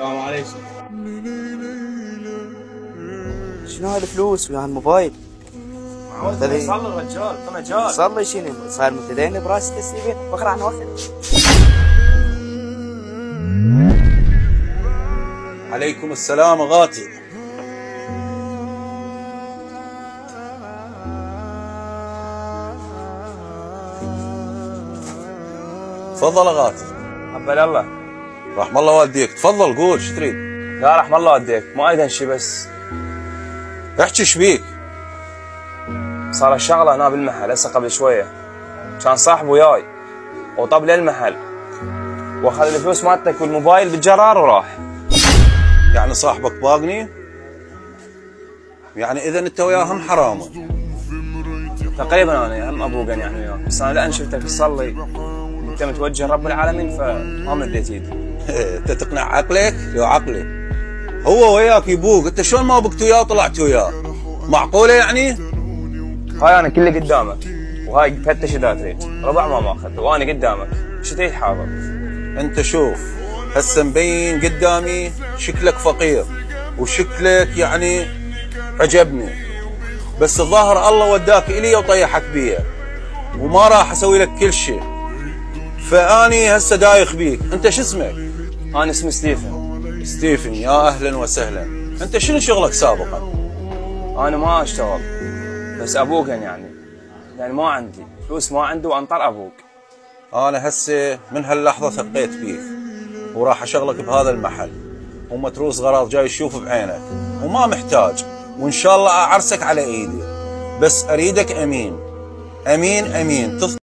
السلام عليكم. شنو هالفلوس ويا هالموبايل؟ صلي الرجال، انت مجال. صلي شنو؟ صاير متدين براس تسليمين فخر عن وقت. عليكم السلام غاتي. تفضل غاتي. قبل الله. رحم الله والديك. تفضل قول شو تريد؟ لا رحم الله والديك، مو اريد شيء بس. احكي ايش بيك؟ صار الشغله هنا بالمحل هسه قبل شويه. كان صاحب وياي وطب لي المحل واخذ الفلوس مالتك والموبايل بالجرار وراح. يعني صاحبك باقني؟ يعني اذا انت وياه هم حرامه. تقريبا انا هم ابوقن يعني وياه، بس انا لان شفتك تصلي انت متوجه رب العالمين فما مديت ايدي. انت تقنع عقلك لو عقلي. هو وياك يبوق، انت شلون ما بقت وياه وطلعت وياه؟ معقوله يعني؟ هاي انا كله قدامك وهاي فتش اذا تريد، ربع ما ماخذ وانا قدامك، شو تريد حاضر؟ انت شوف هسه مبين قدامي شكلك فقير وشكلك يعني عجبني، بس الظاهر الله وداك الي وطيحك بيه وما راح اسوي لك كل شيء، فاني هسه دايخ بيك. انت شو اسمك؟ انا اسمي ستيفن. ستيفن، يا اهلا وسهلا. انت شنو شغلك سابقا؟ انا ما اشتغل بس ابوك يعني ما عندي فلوس، ما عندي وانطر ابوك. انا هسه من هاللحظه ثقيت بيك وراح اشغلك بهذا المحل، ومتروس غراض جاي تشوف بعينك وما محتاج، وان شاء الله اعرسك على ايدي، بس اريدك امين امين امين.